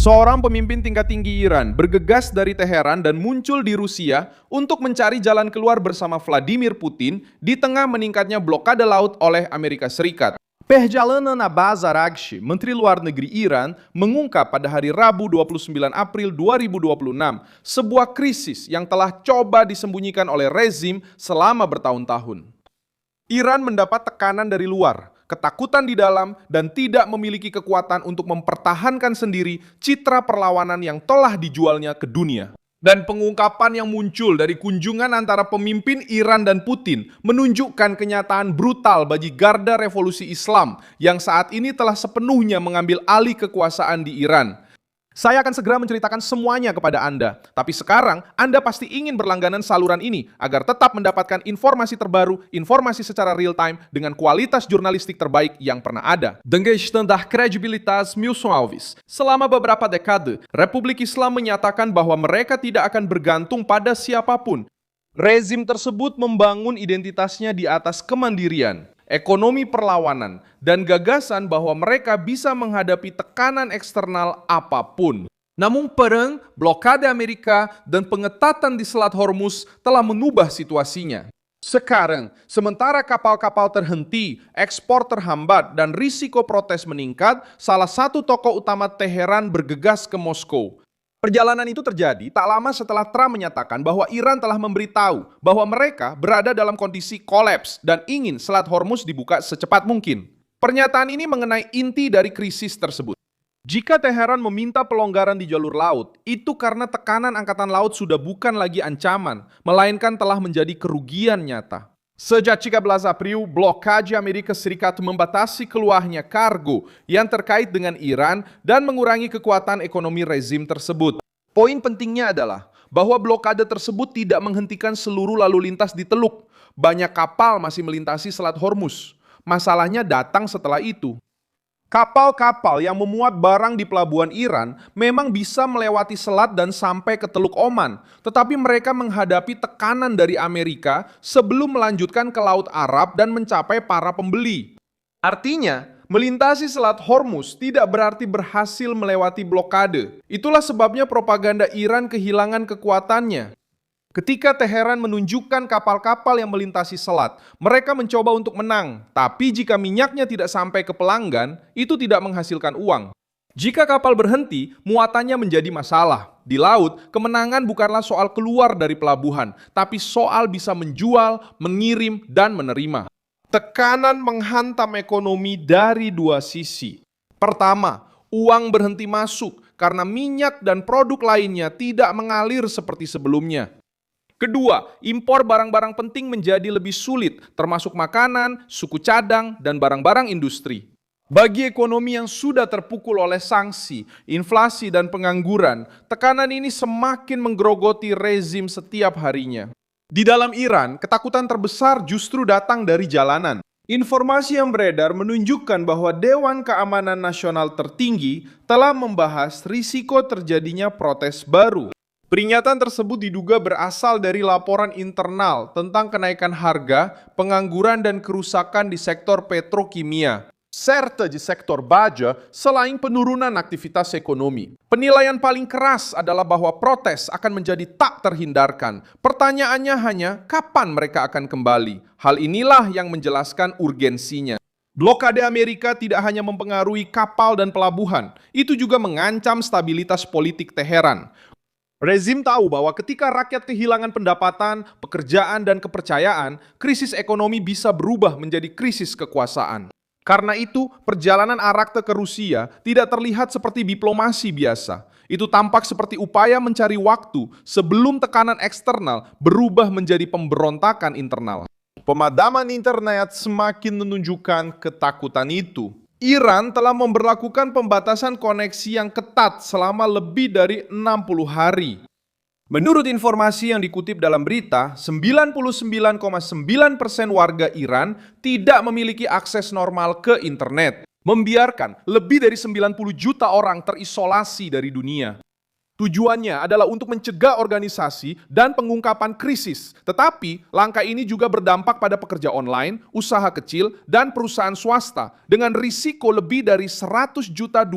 Seorang pemimpin tingkat tinggi Iran bergegas dari Teheran dan muncul di Rusia untuk mencari jalan keluar bersama Vladimir Putin di tengah meningkatnya blokade laut oleh Amerika Serikat. Perjalanan Abbas Araghchi, Menteri Luar Negeri Iran, mengungkap pada hari Rabu 29 April 2026 sebuah krisis yang telah coba disembunyikan oleh rezim selama bertahun-tahun. Iran mendapat tekanan dari luar, ketakutan di dalam, dan tidak memiliki kekuatan untuk mempertahankan sendiri citra perlawanan yang telah dijualnya ke dunia. Dan pengungkapan yang muncul dari kunjungan antara pemimpin Iran dan Putin menunjukkan kenyataan brutal bagi Garda Revolusi Islam yang saat ini telah sepenuhnya mengambil alih kekuasaan di Iran. Saya akan segera menceritakan semuanya kepada Anda, tapi sekarang Anda pasti ingin berlangganan saluran ini agar tetap mendapatkan informasi terbaru, informasi secara real time dengan kualitas jurnalistik terbaik yang pernah ada. Dengan standar kredibilitas Milson Alves, selama beberapa dekade, Republik Islam menyatakan bahwa mereka tidak akan bergantung pada siapapun. Rezim tersebut membangun identitasnya di atas kemandirian, ekonomi perlawanan, dan gagasan bahwa mereka bisa menghadapi tekanan eksternal apapun. Namun perang, blokade Amerika, dan pengetatan di Selat Hormuz telah mengubah situasinya. Sekarang, sementara kapal-kapal terhenti, ekspor terhambat, dan risiko protes meningkat, salah satu tokoh utama Teheran bergegas ke Moskow. Perjalanan itu terjadi tak lama setelah Trump menyatakan bahwa Iran telah memberitahu bahwa mereka berada dalam kondisi kolaps dan ingin Selat Hormuz dibuka secepat mungkin. Pernyataan ini mengenai inti dari krisis tersebut. Jika Teheran meminta pelonggaran di jalur laut, itu karena tekanan angkatan laut sudah bukan lagi ancaman, melainkan telah menjadi kerugian nyata. Sejak 13 April, blokade Amerika Serikat membatasi keluarnya kargo yang terkait dengan Iran dan mengurangi kekuatan ekonomi rezim tersebut. Poin pentingnya adalah bahwa blokade tersebut tidak menghentikan seluruh lalu lintas di Teluk. Banyak kapal masih melintasi Selat Hormuz. Masalahnya datang setelah itu. Kapal-kapal yang memuat barang di pelabuhan Iran memang bisa melewati selat dan sampai ke Teluk Oman, tetapi mereka menghadapi tekanan dari Amerika sebelum melanjutkan ke Laut Arab dan mencapai para pembeli. Artinya, melintasi Selat Hormuz tidak berarti berhasil melewati blokade. Itulah sebabnya propaganda Iran kehilangan kekuatannya. Ketika Teheran menunjukkan kapal-kapal yang melintasi selat, mereka mencoba untuk menang. Tapi jika minyaknya tidak sampai ke pelanggan, itu tidak menghasilkan uang. Jika kapal berhenti, muatannya menjadi masalah. Di laut, kemenangan bukanlah soal keluar dari pelabuhan, tapi soal bisa menjual, mengirim, dan menerima. Tekanan menghantam ekonomi dari dua sisi. Pertama, uang berhenti masuk karena minyak dan produk lainnya tidak mengalir seperti sebelumnya. Kedua, impor barang-barang penting menjadi lebih sulit, termasuk makanan, suku cadang, dan barang-barang industri. Bagi ekonomi yang sudah terpukul oleh sanksi, inflasi, dan pengangguran, tekanan ini semakin menggerogoti rezim setiap harinya. Di dalam Iran, ketakutan terbesar justru datang dari jalanan. Informasi yang beredar menunjukkan bahwa Dewan Keamanan Nasional tertinggi telah membahas risiko terjadinya protes baru. Peringatan tersebut diduga berasal dari laporan internal tentang kenaikan harga, pengangguran, dan kerusakan di sektor petrokimia, serta di sektor baja selain penurunan aktivitas ekonomi. Penilaian paling keras adalah bahwa protes akan menjadi tak terhindarkan. Pertanyaannya hanya kapan mereka akan kembali. Hal inilah yang menjelaskan urgensinya. Blokade Amerika tidak hanya mempengaruhi kapal dan pelabuhan, itu juga mengancam stabilitas politik Teheran. Rezim tahu bahwa ketika rakyat kehilangan pendapatan, pekerjaan, dan kepercayaan, krisis ekonomi bisa berubah menjadi krisis kekuasaan. Karena itu, perjalanan Arakte ke Rusia tidak terlihat seperti diplomasi biasa. Itu tampak seperti upaya mencari waktu sebelum tekanan eksternal berubah menjadi pemberontakan internal. Pemadaman internet semakin menunjukkan ketakutan itu. Iran telah memberlakukan pembatasan koneksi yang ketat selama lebih dari 60 hari. Menurut informasi yang dikutip dalam berita, 99,9% warga Iran tidak memiliki akses normal ke internet, membiarkan lebih dari 90 juta orang terisolasi dari dunia. Tujuannya adalah untuk mencegah organisasi dan pengungkapan krisis. Tetapi, langkah ini juga berdampak pada pekerja online, usaha kecil, dan perusahaan swasta dengan risiko lebih dari 100.200.000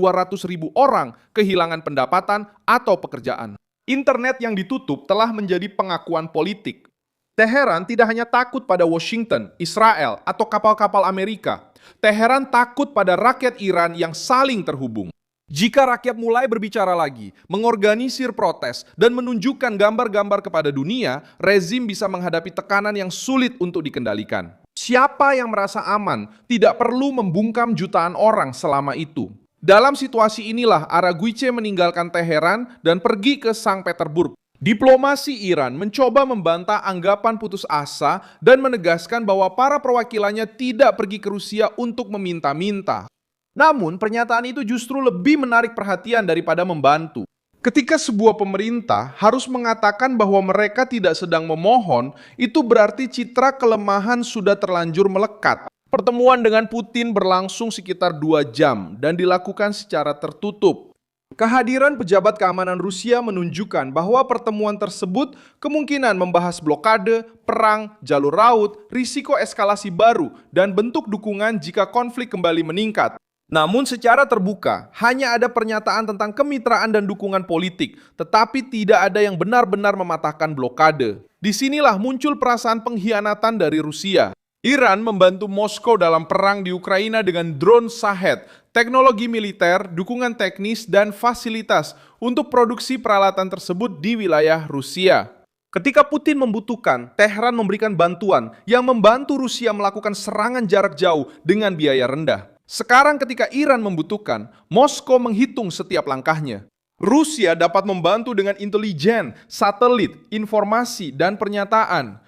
orang kehilangan pendapatan atau pekerjaan. Internet yang ditutup telah menjadi pengakuan politik. Teheran tidak hanya takut pada Washington, Israel, atau kapal-kapal Amerika. Teheran takut pada rakyat Iran yang saling terhubung. Jika rakyat mulai berbicara lagi, mengorganisir protes, dan menunjukkan gambar-gambar kepada dunia, rezim bisa menghadapi tekanan yang sulit untuk dikendalikan. Siapa yang merasa aman tidak perlu membungkam jutaan orang selama itu. Dalam situasi inilah Araguchi meninggalkan Teheran dan pergi ke Sang Petersburg. Diplomasi Iran mencoba membantah anggapan putus asa dan menegaskan bahwa para perwakilannya tidak pergi ke Rusia untuk meminta-minta. Namun, pernyataan itu justru lebih menarik perhatian daripada membantu. Ketika sebuah pemerintah harus mengatakan bahwa mereka tidak sedang memohon, itu berarti citra kelemahan sudah terlanjur melekat. Pertemuan dengan Putin berlangsung sekitar 2 jam dan dilakukan secara tertutup. Kehadiran pejabat keamanan Rusia menunjukkan bahwa pertemuan tersebut kemungkinan membahas blokade, perang, jalur laut, risiko eskalasi baru, dan bentuk dukungan jika konflik kembali meningkat. Namun secara terbuka, hanya ada pernyataan tentang kemitraan dan dukungan politik, tetapi tidak ada yang benar-benar mematahkan blokade. Disinilah muncul perasaan pengkhianatan dari Rusia. Iran membantu Moskow dalam perang di Ukraina dengan drone Shahed, teknologi militer, dukungan teknis, dan fasilitas untuk produksi peralatan tersebut di wilayah Rusia. Ketika Putin membutuhkan, Teheran memberikan bantuan yang membantu Rusia melakukan serangan jarak jauh dengan biaya rendah. Sekarang ketika Iran membutuhkan, Moskow menghitung setiap langkahnya. Rusia dapat membantu dengan intelijen, satelit, informasi, dan pernyataan.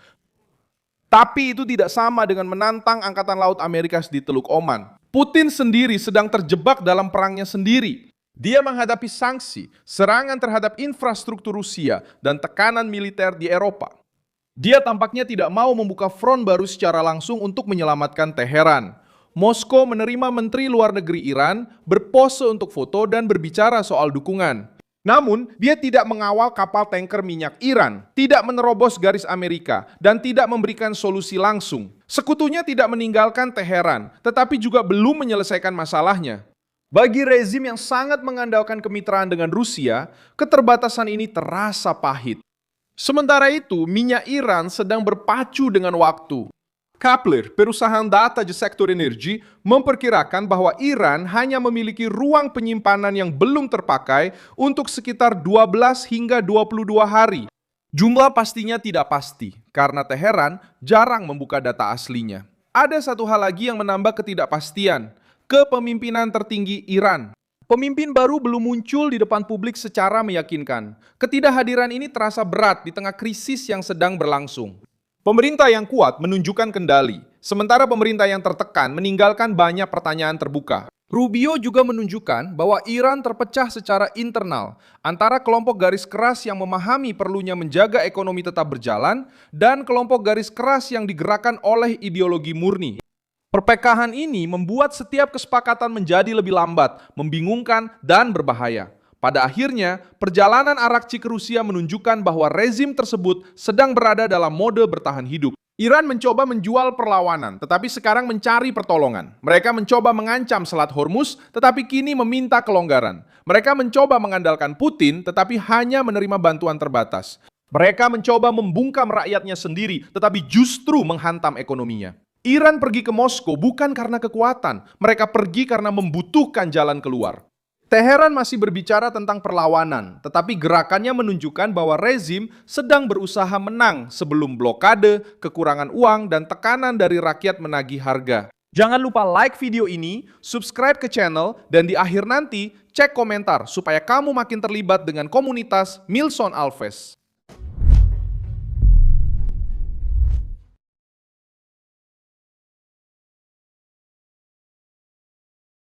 Tapi itu tidak sama dengan menantang Angkatan Laut Amerika di Teluk Oman. Putin sendiri sedang terjebak dalam perangnya sendiri. Dia menghadapi sanksi, serangan terhadap infrastruktur Rusia, dan tekanan militer di Eropa. Dia tampaknya tidak mau membuka front baru secara langsung untuk menyelamatkan Teheran. Moskow menerima Menteri Luar Negeri Iran, berpose untuk foto dan berbicara soal dukungan. Namun, dia tidak mengawal kapal tanker minyak Iran, tidak menerobos garis Amerika, dan tidak memberikan solusi langsung. Sekutunya tidak meninggalkan Teheran, tetapi juga belum menyelesaikan masalahnya. Bagi rezim yang sangat mengandalkan kemitraan dengan Rusia, keterbatasan ini terasa pahit. Sementara itu, minyak Iran sedang berpacu dengan waktu. Kepler, perusahaan data di sektor energi, memperkirakan bahwa Iran hanya memiliki ruang penyimpanan yang belum terpakai untuk sekitar 12 hingga 22 hari. Jumlah pastinya tidak pasti, karena Teheran jarang membuka data aslinya. Ada satu hal lagi yang menambah ketidakpastian, kepemimpinan tertinggi Iran. Pemimpin baru belum muncul di depan publik secara meyakinkan. Ketidakhadiran ini terasa berat di tengah krisis yang sedang berlangsung. Pemerintah yang kuat menunjukkan kendali, sementara pemerintah yang tertekan meninggalkan banyak pertanyaan terbuka. Rubio juga menunjukkan bahwa Iran terpecah secara internal antara kelompok garis keras yang memahami perlunya menjaga ekonomi tetap berjalan dan kelompok garis keras yang digerakkan oleh ideologi murni. Perpekahan ini membuat setiap kesepakatan menjadi lebih lambat, membingungkan, dan berbahaya. Pada akhirnya, perjalanan Arakci ke Rusia menunjukkan bahwa rezim tersebut sedang berada dalam mode bertahan hidup. Iran mencoba menjual perlawanan, tetapi sekarang mencari pertolongan. Mereka mencoba mengancam Selat Hormuz, tetapi kini meminta kelonggaran. Mereka mencoba mengandalkan Putin, tetapi hanya menerima bantuan terbatas. Mereka mencoba membungkam rakyatnya sendiri, tetapi justru menghantam ekonominya. Iran pergi ke Moskow bukan karena kekuatan, mereka pergi karena membutuhkan jalan keluar. Teheran masih berbicara tentang perlawanan, tetapi gerakannya menunjukkan bahwa rezim sedang berusaha menang sebelum blokade, kekurangan uang, dan tekanan dari rakyat menagih harga. Jangan lupa like video ini, subscribe ke channel, dan di akhir nanti cek komentar supaya kamu makin terlibat dengan komunitas Milson Alves.